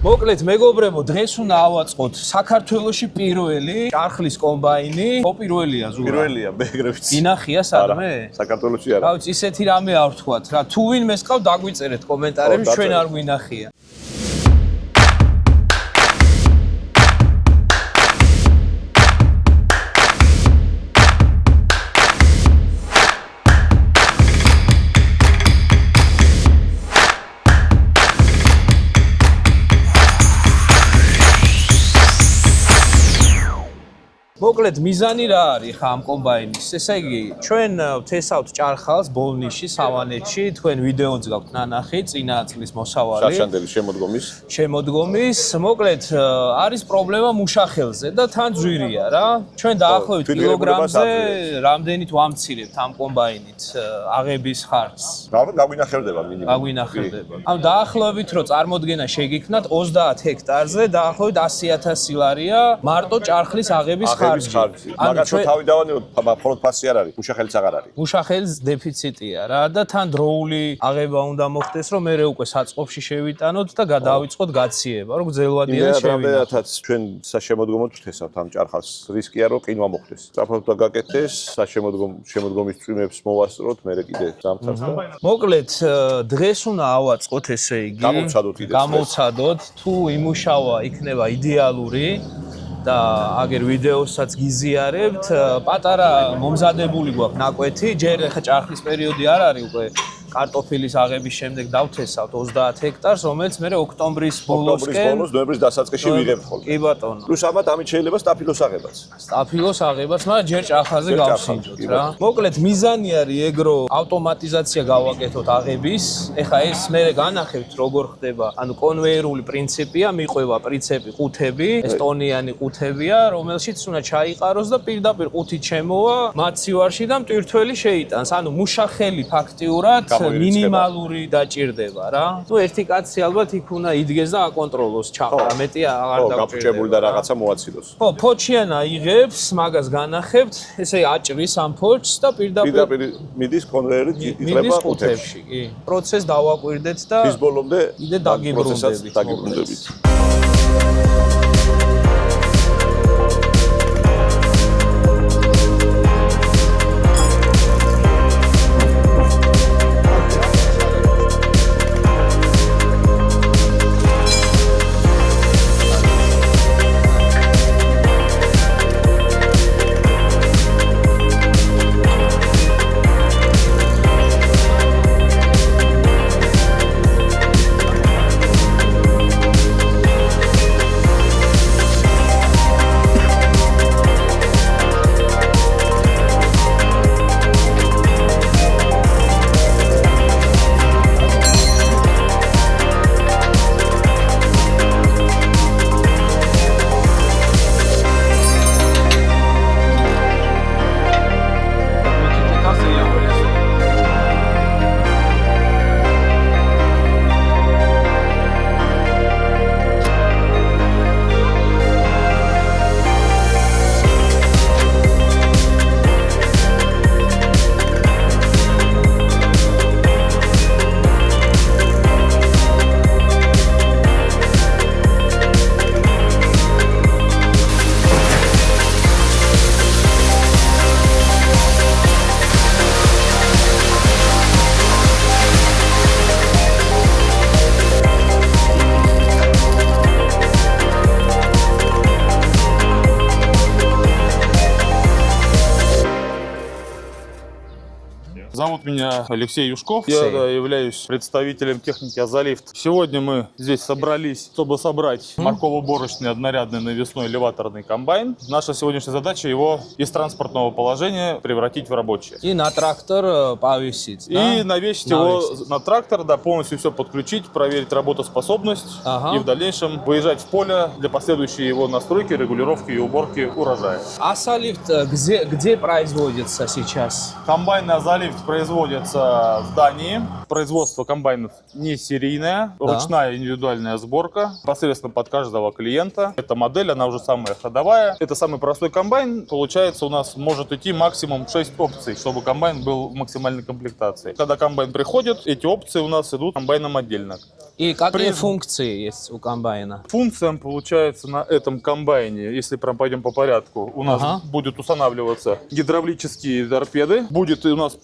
მოკლედ მეგობრებო, დღეს უნდა ავაწყოთ საქართველოში პირველი ჭარხლის კომბაინი. პირველია ზურა. პირველია, მეგრებს. ინახია სადმე? საქართველოში არა. რავი, ისეთი რამე არ ვთქვათ რა. თუ ვინმეს ყავ, დაგვიწერეთ კომენტარებში, ჩვენ არ გვინახია. მოკლედ მიზანი რა არის ხა ამ კომბაინის? ესე იგი, ჩვენ ვთესავთ ჭარხალს ბოლნიში, სავანეთში, თქვენ ვიდეოც გაქვთ ნანახი, წინა წლის მოსავალი. შაშანდელი შემოდგომის. მოკლედ არის პრობლემა მუშახელზე და თან ძვირია რა. ჩვენ დაახლოებით კილოგრამზე რამდენით ვამცირებთ ამ კომბაინით აღების ხარჯს. გაგვინახებდება მინიმუმ. გაგვინახებდება. ამ დაახლოებით რო წარმოდგენა შეგიქმნათ 30 ჰექტარზე დაახლოებით 100.000 ლარია მარტო ჭარხლის აღების ხარჯი. მაგას რო თავი დავანებოთ, მხოლოდ ფასი არ არის, მუშახელიც აღარ არის. მუშახელის დეფიციტია რა და თან დროული აღება უნდა მოხდეს, რომ მე უკვე საწყობში შევიტანოთ და გადავიწყოთ გაციება, რომ გრძელვადიანი შევინახოთ. რადგანაც ჩვენ საშემოდგომოდ ვთესავთ ამ ჭარხალს, რისკია რომ ყინვა მოხდეს. სწრაფად გაკეთდეს, შემოდგომის წვიმებს მოვასწროთ, მე კიდე ზამთარს და მოკლედ დღეს უნდა ავაწყოთ, ესე იგი, გამოვცადოთ, თუ იმუშავა იქნება იდეალური და აგერ ვიდეოსაც გიზიარებთ, პატარა მომზადებული გვაქვს ნაკვეთი, ჯერ ხა ჭარხლის პერიოდი არ არის უკვე კარტოფილის აღების შემდეგ დავთესავთ 30 ჰექტარს, რომელიც მე ოქტომბრის ბოლოსკენ ნოემბრის დასაწყისში ვიღებ ხოლმე. კი ბატონო. პლუს ამათ ამით შეიძლება სტაფილოს აღებაც. მაგრამ ჯერ ჭარხალზე გავსინჯოთ რა. მოკლედ მიზანი არის ეგ რომ ავტომატიზაცია გავაკეთოთ აღების. ეხა ეს მე განახებთ როგორ ხდება. ანუ კონვეიერული პრინციპია, მიყვება პრინციპი ყუთები, ესტონიანი ყუთებია, რომელშიც უნდა ჩაიყაროს და პირდაპირ ყუთი ჩემოვა მაცივარში და მტვირთველი შეიტანს. ანუ მუშახელი ფაქტიურად მინიმალური დაჭირდება რა. ნუ ერთი კაცი ალბათ იქ უნდა იდგეს და აკონტროლოს ჩაყრა, მეტი აღარ დაჭირდება. გაფუჭებული და რაღაცა მოაცილოს. ხო, ფოჩიან აიღებს, მაგას განახებთ, ესე აჭრის ამ ფოჩს და პირდაპირ მიდის კონვეიერით იწება ყუთებში. კი. პროცესს დავაკვირდეთ და ის ბოლომდე კიდე დაგიბრუნდებით. Зовут меня Алексей Юшков, я являюсь представителем техники Азолифт. Сегодня мы здесь собрались, чтобы собрать морково-уборочный однорядный навесной элеваторный комбайн. Наша сегодняшняя задача его из транспортного положения превратить в рабочее. И на трактор повесить. И навесить его на трактор, да, полностью все подключить, проверить работоспособность и в дальнейшем выезжать в поле для последующей его настройки, регулировки и уборки урожая. Азолифт где производится сейчас? Комбайн Азолифт производится в Дании. Производство комбайнов не серийное, ручная индивидуальная сборка, непосредственно под каждого клиента. Эта модель, она уже самая ходовая. Это самый простой комбайн. Получается, у нас может идти максимум 6 опций, чтобы комбайн был в максимальной комплектации. Когда комбайн приходит, эти опции у нас идут комбайном отдельно. И какие функции есть у комбайна? Функциям, получается, на этом комбайне, если прям пойдем по порядку, у нас будет устанавливаться гидравлические торпеды, будет у нас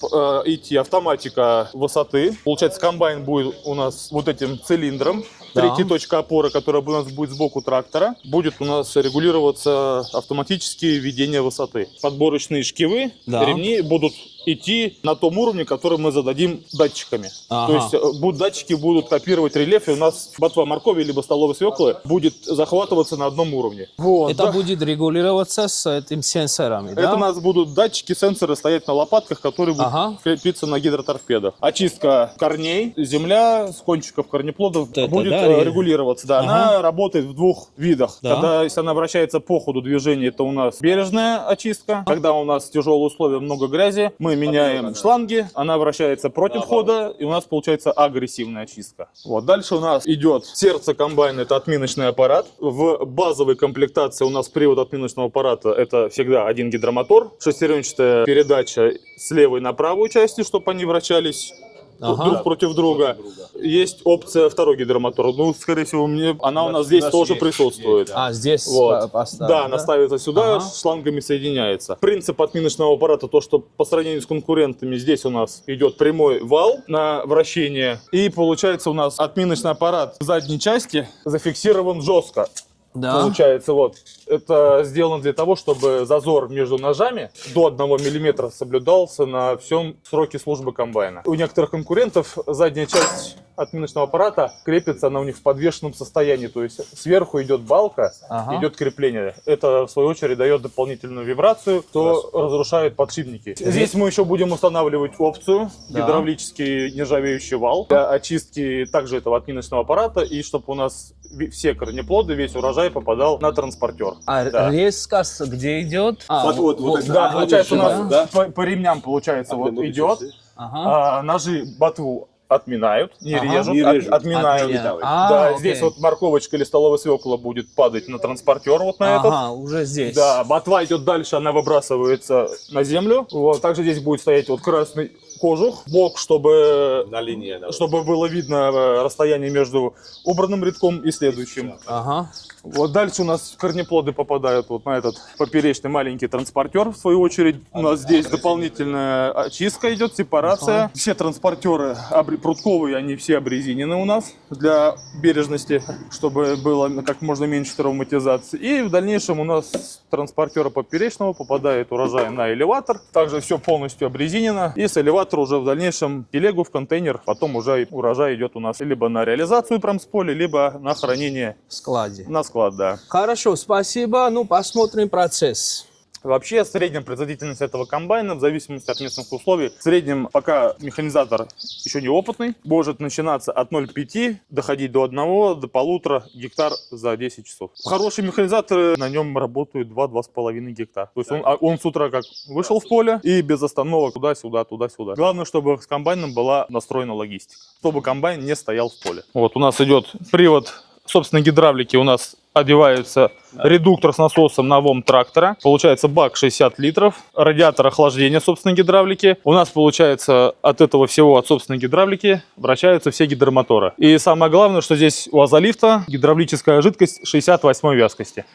идти автоматика высоты. Получается, комбайн будет у нас вот этим цилиндром. Третья точка опоры, которая у нас будет сбоку трактора, будет у нас регулироваться автоматически ведение высоты. Подборочные шкивы, ремни будут идти на том уровне, который мы зададим датчиками. То есть датчики будут копировать рельеф, и у нас ботва моркови либо столовой свеклы будет захватываться на одном уровне. Вот, это будет регулироваться с этим сенсорами, да? Это у нас будут датчики, сенсоры стоять на лопатках, которые будут крепиться на гидроторпедах. Очистка корней, земля с кончиков корнеплодов будет регулироваться. Да, она работает в двух видах. Когда, если она вращается по ходу движения, это у нас бережная очистка. Когда у нас тяжелые условия, много грази, мы меняем шланги, она вращается против хода, и у нас получается агрессивная очистка. Вот. Дальше у нас идет сердце комбайна, это отминочный аппарат. В базовой комплектации у нас привод отминочного аппарата это всегда один гидромотор, шестеренчатая передача с левой на правую части, чтобы они вращались друг против друга. Есть опция второй гидромотор. Ну, скорее всего, она у нас здесь тоже присутствует. Здесь поставлена. Да, она ставится сюда, шлангами соединяется. Принцип отминочного аппарата, то, что по сравнению с конкурентами, здесь у нас идет прямой вал на вращение. И получается у нас отминочный аппарат в задней части зафиксирован жестко. Получается, вот, это сделано для того, чтобы зазор между ножами до 1 мм соблюдался на всем сроке службы комбайна. У некоторых конкурентов задняя часть отминочного аппарата крепится, она у них в подвешенном состоянии, то есть сверху идет балка, идет крепление. Это, в свою очередь, дает дополнительную вибрацию, что разрушает подшипники. Здесь мы еще будем устанавливать опцию, гидравлический нержавеющий вал для очистки также этого отминочного аппарата, и чтобы у нас все корнеплоды, весь урожай попадал на транспортер. Резко где идет? Получается, у нас по ремням, получается, вот идет, ножи ботву отминают, не режут, отминают. Здесь вот морковочка или столовая свекла будет падать на транспортер вот на этот. Уже здесь. Да, ботва идет дальше, она выбрасывается на землю. Вот, также здесь будет стоять вот красный кожух, бок, чтобы было видно расстояние между убранным рядком и следующим. Вот дальше у нас корнеплоды попадают вот на этот поперечный маленький транспортер. В свою очередь у нас здесь дополнительная очистка идет, сепарация. Все транспортеры прутковые, они все обрезинены у нас для бережности, чтобы было как можно меньше травматизации. И в дальнейшем у нас с транспортера поперечного попадает урожай на элеватор. Также все полностью обрезинено. И с элеватора уже в дальнейшем телегу в контейнер. Потом уже урожай идет у нас либо на реализацию прям с поля, либо на хранение в складе. На склад, да. Хорошо, спасибо. Ну, посмотрим процесс. Вообще, средняя производительность этого комбайна, в зависимости от местных условий, в среднем, пока механизатор еще не опытный, может начинаться от 0,5, доходить до 1, до 1,5 гектар за 10 часов. Хорошие механизаторы, на нем работают 2-2,5 гектар. То есть он с утра как вышел в поле и без остановок туда-сюда, туда-сюда. Главное, чтобы с комбайном была настроена логистика, чтобы комбайн не стоял в поле. Вот у нас идет привод собственной гидравлики, у нас одевается редуктор с насосом на ВОМ трактора. Получается бак 60 литров, радиатор охлаждения собственной гидравлики. У нас получается от этого всего, от собственной гидравлики, вращаются все гидромоторы. И самое главное, что здесь у азолифта гидравлическая жидкость 68 вязкости.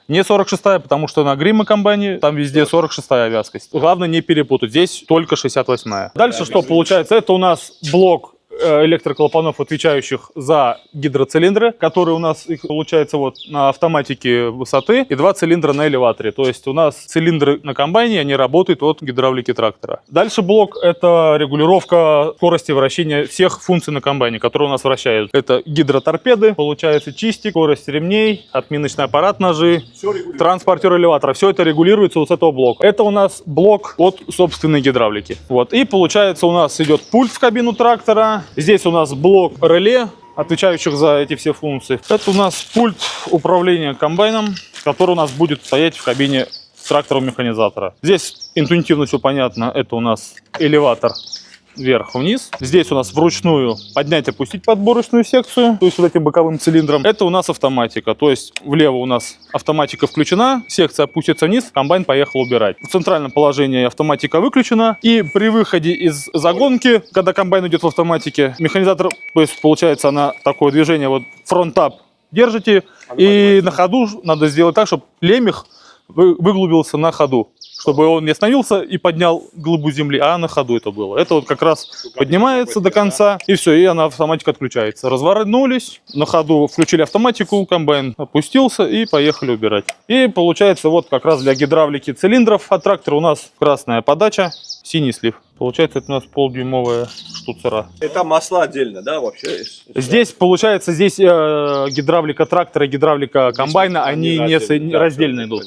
Не 46-я, потому что на Грима комбайне там везде 46-я вязкость. Главное не перепутать, здесь только 68-я. Дальше что получается? Это у нас блок электроклапанов, отвечающих за гидроцилиндры, которые у нас их получается вот на автоматике высоты, и 2 цилиндра на элеваторе. То есть у нас цилиндры на комбайне, они работают от гидравлики трактора. Дальше блок — это регулировка скорости вращения всех функций на комбайне, которые у нас вращают. Это гидроторпеды, получается чистик, скорость ремней, отминочный аппарат, ножи, транспортер элеватора. Все это регулируется вот с этого блока. Это у нас блок от собственной гидравлики. Вот. И получается у нас идет пульт в кабину трактора. Здесь у нас блок реле, отвечающих за эти все функции. Это у нас пульт управления комбайном, который у нас будет стоять в кабине трактора-механизатора. Здесь интуитивно все понятно. Это у нас элеватор вверх-вниз. Здесь у нас вручную поднять и опустить подборочную секцию, то есть вот этим боковым цилиндром. Это у нас автоматика, то есть влево у нас автоматика включена, секция опустится вниз, комбайн поехал убирать. В центральном положении автоматика выключена, и при выходе из загонки, когда комбайн идет в автоматике, механизатор, то есть получается она такое движение, вот фронт-ап держите, и на ходу надо сделать так, чтобы лемех выглубился на ходу, чтобы он не остановился и поднял глыбу земли, а на ходу это было. Это вот как раз поднимается до конца, и все, и она автоматика отключается. Развернулись, на ходу включили автоматику, комбайн опустился и поехали убирать. И получается вот как раз для гидравлики цилиндров от трактора у нас красная подача, синий слив. Получается, это у нас полдюймовая штуцера. Это масло отдельно, да, вообще? Здесь, получается, гидравлика трактора и гидравлика комбайна, они не раздельно идут.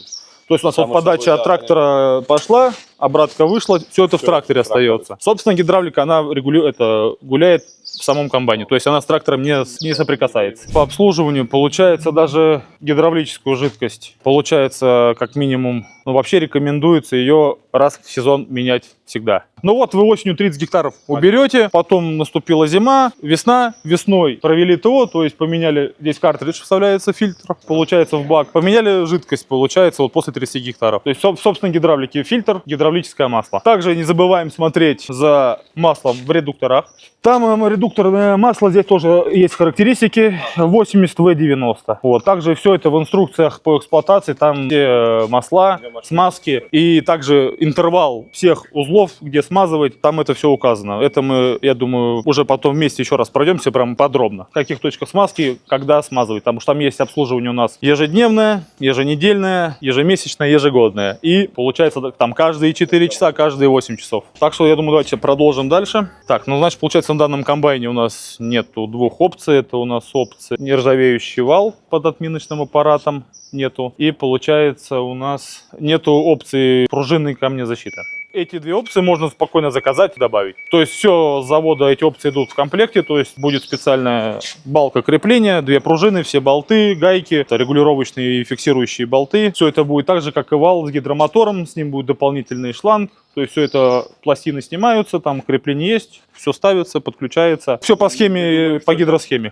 То есть у нас вот подача от трактора пошла, обратка вышла, все это в тракторе остается. Собственно, гидравлика, она гуляет в самом комбайне, то есть она с трактором не соприкасается. По обслуживанию получается даже гидравлическую жидкость, получается как минимум, вообще рекомендуется ее раз в сезон менять всегда. Ну вот вы осенью 30 гектаров уберете, потом наступила зима, весна, весной провели ТО, то есть поменяли, здесь картридж вставляется, фильтр, получается в бак, поменяли жидкость, получается вот после 30 гектаров. То есть собственно гидравлики фильтр, гидравлическое масло. Также не забываем смотреть за маслом в редукторах. Там редукторное масло, здесь тоже есть характеристики 80В90. Вот. Также все это в инструкциях по эксплуатации, там все масла, смазки и также интервал всех узлов, где смазывать, там это все указано. Это мы, я думаю, уже потом вместе еще раз пройдемся прям подробно. В каких точках смазки, когда смазывать, потому что там есть обслуживание у нас ежедневное, еженедельное, ежемесячное, ежегодное. И получается там каждые 4 часа, каждые 8 часов. Так что я думаю, давайте продолжим дальше. Так, ну значит, получается, на данном комбайне у нас нету двух опций. Это у нас опция нержавеющий вал под отминочным аппаратом нету. И получается у нас нету опции пружинной камнезащиты. Эти две опции можно спокойно заказать и добавить. То есть все с завода эти опции идут в комплекте, то есть будет специальная балка крепления, две пружины, все болты, гайки, регулировочные и фиксирующие болты. Все это будет так же, как и вал с гидромотором, с ним будет дополнительный шланг. То есть все это пластины снимаются, там крепление есть, все ставится, подключается. Все по схеме, по гидросхеме.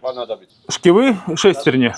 Шкивы, шестерни,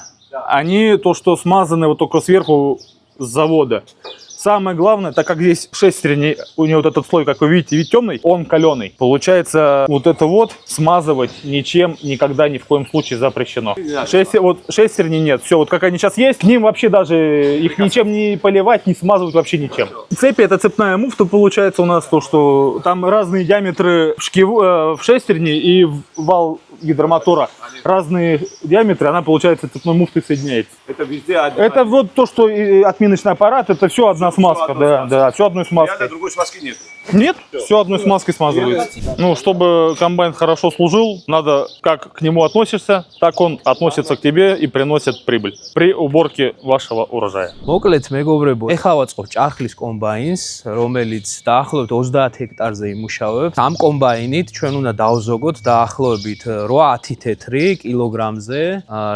они то, что смазаны вот только сверху с завода. Самое главное, так как здесь шестерни, у него вот этот слой, как вы видите, вид темный, он каленый. Получается, вот это вот смазывать ничем никогда ни в коем случае запрещено. Шестерни нет. Все, вот как они сейчас есть, к ним вообще даже их ничем не поливать, не смазывать вообще ничем. Цепи, это цепная муфта, получается у нас то, что там разные диаметры в шестерни и вал гидромотора. Разные диаметры, она, получается, цепной муфтой соединяется. Это везде Это вот то, что отминочный аппарат, это все одна смазка, да, все одной смазкой. Реально другой смазки нет. Нет, все одной смазкой смазывается. Ну, чтобы комбайн хорошо служил, надо, как к нему относишься, так он относится к тебе и приносит прибыль при уборке вашего урожая. მოკლედ მეგობრებო, ეხლა ვაწყობ ჭარხლის კომბაინს, რომელიც დაახლოებით 30 ჰექტარზე იმუშავებს. ამ კომბაინით ჩვენ უნდა დავზოგოთ დაახლოებით 8-10 თეთრი კილოგრამზე,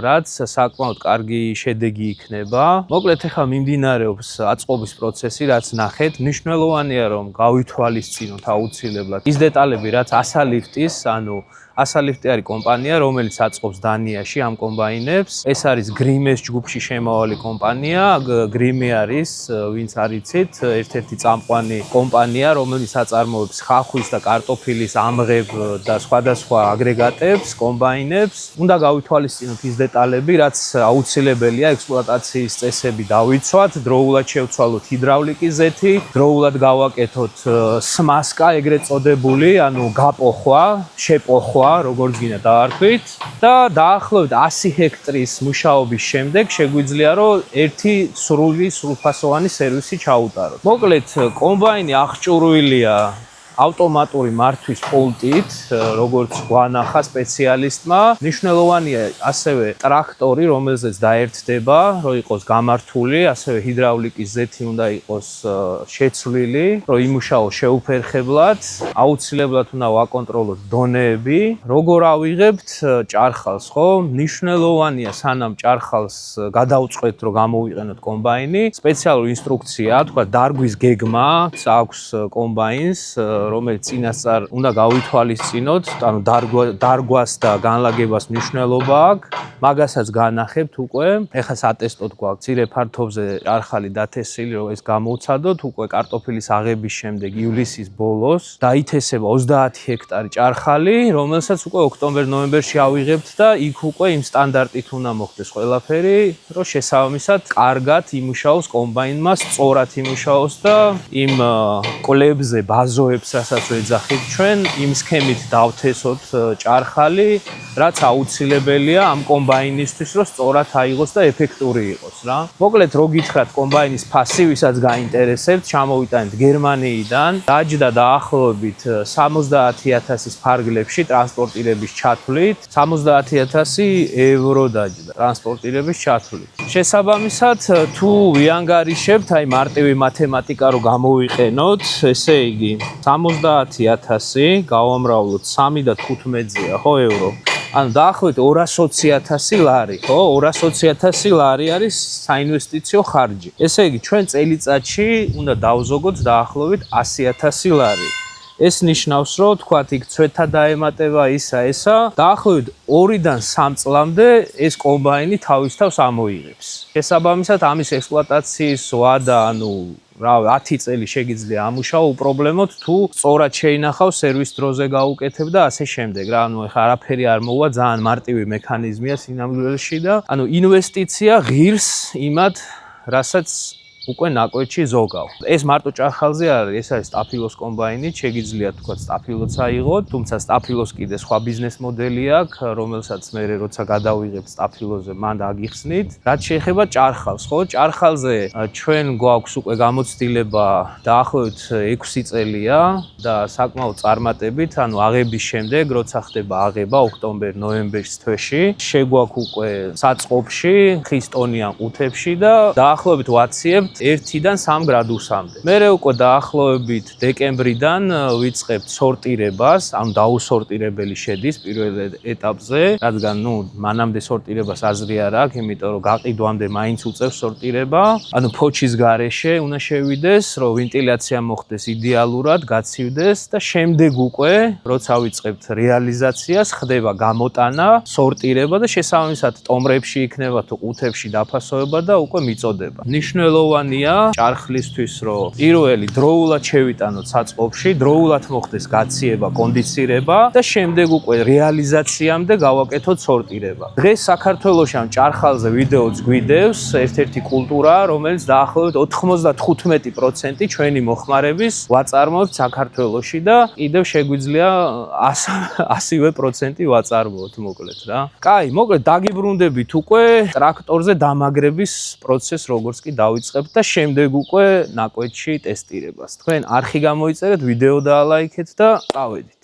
რაც საკმაოდ კარგი შედეგი იქნება. მოკლედ ეხლა მიმდინარეობს აწყობის პროცესი, რაც ნახეთ. მნიშვნელოვანია რომ გავითვალისწინოთ აუცილებლად ის დეტალები, რაც ასალიფტის, ანუ ასალიფტი არის კომპანია, რომელიც აწყობს დანიაში ამ კომბაინებს. ეს არის გრიმეს ჯგუფში შემავალი კომპანია. გრიმე არის, ვინც არიცით, ერთ-ერთი წამყვანი კომპანია, რომელიც აწარმოებს ხახვის და კარტოფილის ამღებ და სხვადასხვა აგრეგატებს, კომბაინებს. უნდა გავითვალისწინოთ ის დეტალები, რაც აუცილებელია ექსპლუატაციის წესები დავიცვათ, დროულად შევცვალოთ ჰიდრავლიკის ზეთი, დროულად გავაკეთოთ смазка, ეგრეთ წოდებული, ანუ გაპოხვა, შეპოხვა, როგორც გინდა დაარქვით და დაახლოებით 100 ჰექტრის მუშაობის შემდეგ შეგვიძლია რომ ერთი სრულფასოვანი სერვისი ჩაუტაროთ. მოკლედ, კომბაინი აღჭურვილია ავტომატური მართვის პულტით, როგორც გვანახა სპეციალისტმა. მნიშვნელოვანია ასევე ტრაქტორი, რომელზეც დაერთდება, რომ იყოს გამართული, ასევე ჰიდრავლიკის ზეთი უნდა იყოს შეცვლილი, რომ იმუშაოს შეუფერხებლად. აუცილებლად უნდა ვაკონტროლოთ დონეები. როგორ ავიღებთ ჭარხალს, ხო? მნიშვნელოვანია სანამ ჭარხალს გადავწყვეტ, რომ გამოვიყენოთ კომბაინი, სპეციალური ინსტრუქცია, თქვა დარგვის გეგმა აქვს კომბაინს, რომელიც წინასწარ უნდა გავითვალისწინოთ, ანუ დარგვას და განლაგებას მნიშვნელობა აქვს, მაგასაც განახებთ უკვე. ეხლა სატესტოდ გვაქვს მცირე ფართობზე ჭარხალი დათესილი, რომ ეს გამოვცადოთ, უკვე კარტოფილის აღების შემდეგ ივლისის ბოლოს დაითესება 30 ჰექტარი ჭარხალი, რომელსაც უკვე ოქტომბერ-ნოემბერში ავიღებთ და იქ უკვე იმ სტანდარტით უნდა მოხდეს ყველაფერი, რომ შესაბამისად კარგად იმუშაოს კომბაინმა, სწორად იმუშაოს და იმ კლებზე, ბაზოებს, რასაც ვეძახით ჩვენ, იმ სქემით დავთესოთ ჭარხალი, რაც აუცილებელია ამ კომბაინისთვის, რომ სწორად აიღოს და ეფექტური იყოს რა. მოკლედ, რო გითხრათ კომბაინის ფასი, ვისაც გაინტერესებთ, ჩამოვიტანეთ გერმანიიდან, დაჯდა დაახლოებით 70,000-ის ფარგლებში ტრანსპორტირების ჩათვლით, 70,000 ევრო დაჯდა ტრანსპორტირების ჩათვლით. შესაბამისად, თუ ვიანგარიშებთ, აი მარტივი მათემატიკა რო გამოვიყენოთ, ესე იგი 70,000 გავამრავლოთ 3 და 15-ზეა, ხო, ევრო. ანუ დაახლოებით 220,000 ლარი, ხო? 220,000 ლარი არის საინვესტიციო ხარჯი. ესე იგი, ჩვენ წელიწადში უნდა დავზოგოთ დაახლოებით 100,000 ლარი. ეს ნიშნავს, რომ თქვათ, იქ ცვეთა დაემატება ესა, დაახლოებით 2-დან 3 წლამდე ეს კომბაინი თავის თავს ამოიღებს. შესაბამისად, ამის ექსპლუატაციის ვადა, ანუ 10 წელი შეგიძლია ამუშაო უპრობლემოდ, თუ სწორად შეინახავ სერვის დროზე გაუკეთებ და ასე შემდეგ რა. ანუ ეხლა არაფერი არ მოვა, ძალიან მარტივი მექანიზმია სინამდვილეში და ანუ ინვესტიცია ღირს იმად, რასაც უკვე ნაკვეთში ზოგავ. ეს მარტო ჭარხალზე არის, ეს არის სტაფილოს კომბაინი, შეგიძლია თქვა სტაფილოც აიღოთ, თუმცა სტაფილოს კიდე სხვა ბიზნეს მოდელი აქვს, რომელსაც მე როცა გადავიღებ სტაფილოზე, მან დაგიხსნით. რაც შეეხება ჭარხალს, ხო? ჭარხალზე ჩვენ გვაქვს უკვე გამოცდილება დაახლოებით 6 წელია და საკმაოდ წარმატებით, ანუ აღების შემდეგ, როცა ხდება აღება ოქტომბერ-ნოემბრის თვეში, შეგვაქვს უკვე საწყობში, ხის ტონიან ყუთებში და დაახლოებით ვაციებთ 1-დან 3 გრადუსამდე. მერე უკვე დაახლოებით დეკემბრიდან ვიწყებთ სორტირებას, ანუ დაუსორტირებელი შედის პირველ ეტაპზე, რადგან მანამდე სორტირებას აზრი არ აქვს, იმიტომ რომ გაყიდვამდე მაინც უწევს სორტირება. ანუ ფოჩის გარეშე უნდა შევიდეს, რომ ვენტილაცია მოხდეს იდეალურად, გაცივდეს და შემდეგ უკვე, როცა ვიწყებთ რეალიზაციას, ხდება გამოტანა, სორტირება და შესაბამისად ტომრებში იქნება თუ ყუთებში დაფასოება და უკვე მიწოდება. მნიშვნელოვანია ჭარხლისთვის, რომ პირველი დროულად შევიტანოთ საწყობში, დროულად მოხდეს გაციება, კონდიცირება და შემდეგ უკვე რეალიზაციამდე გავაკეთოთ სორტირება. დღეს საქართველოში ამ ჭარხალზე ვიდეოც გვიდევს ერთ-ერთი კულტურა, რომელიც დაახლოებით 95% ჩვენი მოხმარების ვაწარმოებთ საქართველოში და კიდევ შეგვიძლია 100% ვაწარმოოთ მოკლედ რა. კაი, მოკლედ დაგიბრუნდებით უკვე ტრაქტორზე დამაგრების პროცესს როგორც კი დავიწყებთ და შემდეგ უკვე ნაკვეთში ტესტირებას. თქვენ არხი გამოიწერეთ, ვიდეო დაალაიქეთ და წავედით.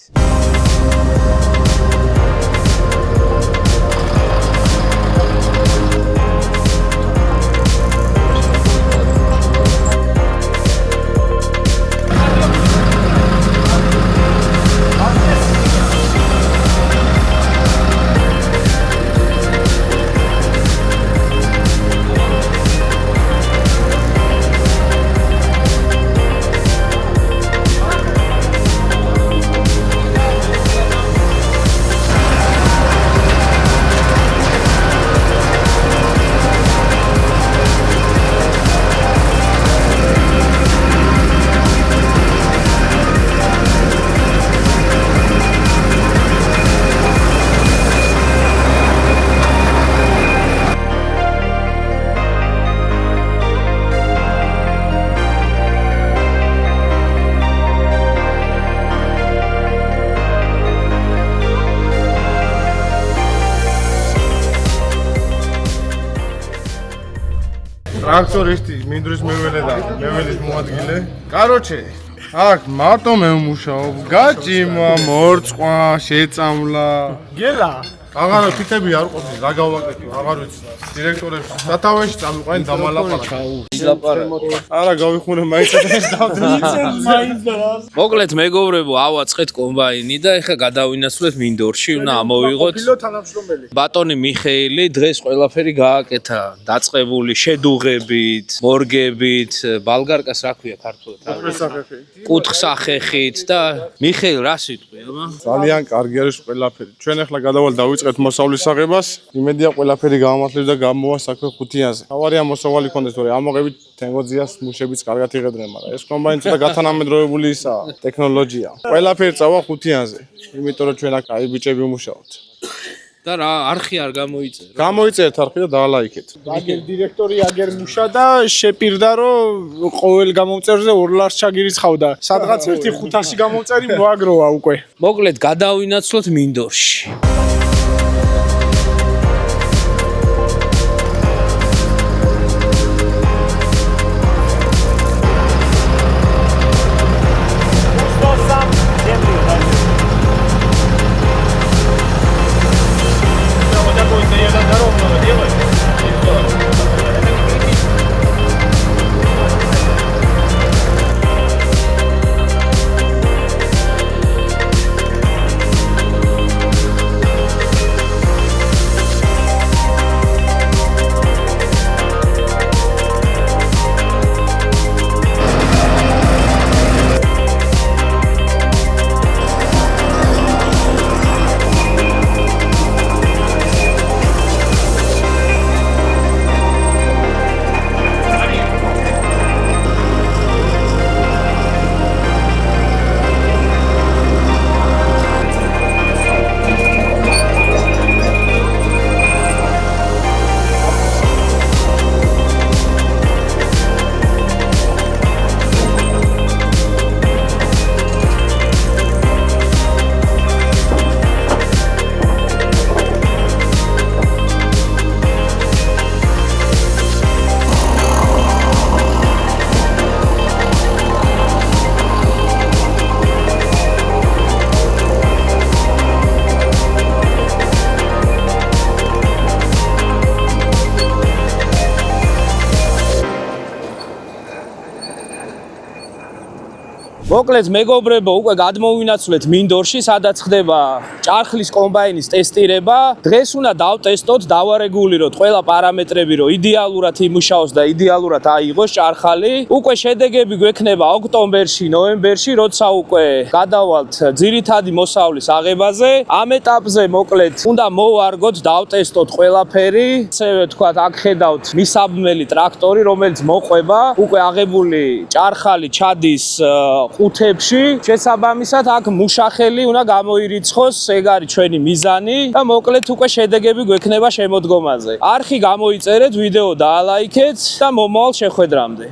ტრაქტორისტი მინდვრის მეველე და მეველის მოადგილე. კაროჩე, აქ მარტო მე ვმუშაობ, გაჭიმა, მორწყვა, შეწამლა. გელა აღარა თითები არ ყოფილი, რა გავაკეთე, აღარ ვიცი. დირექტორებს სათავეში წამიყვნენ დამალაპარაკე. არა, გავიხმურე მაინც ეს დავდრიცენ მაინც და რა. მოკლედ მეგობრებო, ავაწყეთ კომბაინი და ეხლა გადავინაცვლეთ მინდორში, უნდა ამოვიღოთ. ფილო თანამშრომელი. ბატონი მიხეილი დღეს ყველაფერი გააკეთა, დაწყებული შედუღებით, მორგებით, ბალგარკას რა ქვია ქართულად? მოსახერხი. კუთხსახეხით და მიხეილ რა სიტყვი აბა? ძალიან კარგი არის ყველაფერი. ჩვენ ახლა გადავალ დავიწყეთ მოსავლის აღებას. იმედია ყველაფერი გამართლებს და გამოვა საქმე ხუთიანზე. თავარია მოსავალი კონდეს, თორე ამოღებით თენგოძიას მუშებიც კარგად იღებდნენ, მაგრამ ეს კომბაინი ცოტა გათანამედროვებული ისაა, ტექნოლოგია. ყველაფერი წავა ხუთიანზე. იმიტომ რომ ჩვენ აქ აი ბიჭები ვმუშაობთ. და რა არხი არ გამოიწერა? გამოიწერეთ არხი და დაალაიქეთ. აგერ დირექტორი აგერ მუშა და შეპირდა რომ ყოველ გამომწერზე 2 ლარს ჩაგირიცხავდა. სადღაც 1.500 გამომწერი მოაგროვა უკვე. მოკლედ გადავინაცვლოთ მინდორში. მოკლედ მეგობრებო, უკვე გადმოვინაცვლეთ მინდორში, სადაც ხდება ჭარხლის კომბაინის ტესტირება. დღეს უნდა დავტესტოთ, დავარეგულიროთ ყველა პარამეტრები, რომ იდეალურად იმუშაოს და იდეალურად აიღოს ჭარხალი. უკვე შედეგები გვექნება ოქტომბერში, ნოემბერში, როცა უკვე გადავალთ ძირითადი მოსავლის აღებაზე. ამ ეტაპზე მოკლედ უნდა მოვარგოთ, დავტესტოთ ყველაფერი. ასევე თქვათ, აქ ხედავთ მისაბმელი ტრაქტორი, რომელიც მოყვება. უკვე აღებული ჭარხალი ჩადის ყუთებში, შესაბამისად აქ მუშახელი უნდა გამოირიცხოს, ეგ არის ჩვენი მიზანი და მოკლედ უკვე შედეგები გვექნება შემოდგომაზე. არხი გამოიწერეთ, ვიდეო დაალაიქეთ და მომავალ შეხვედრამდე.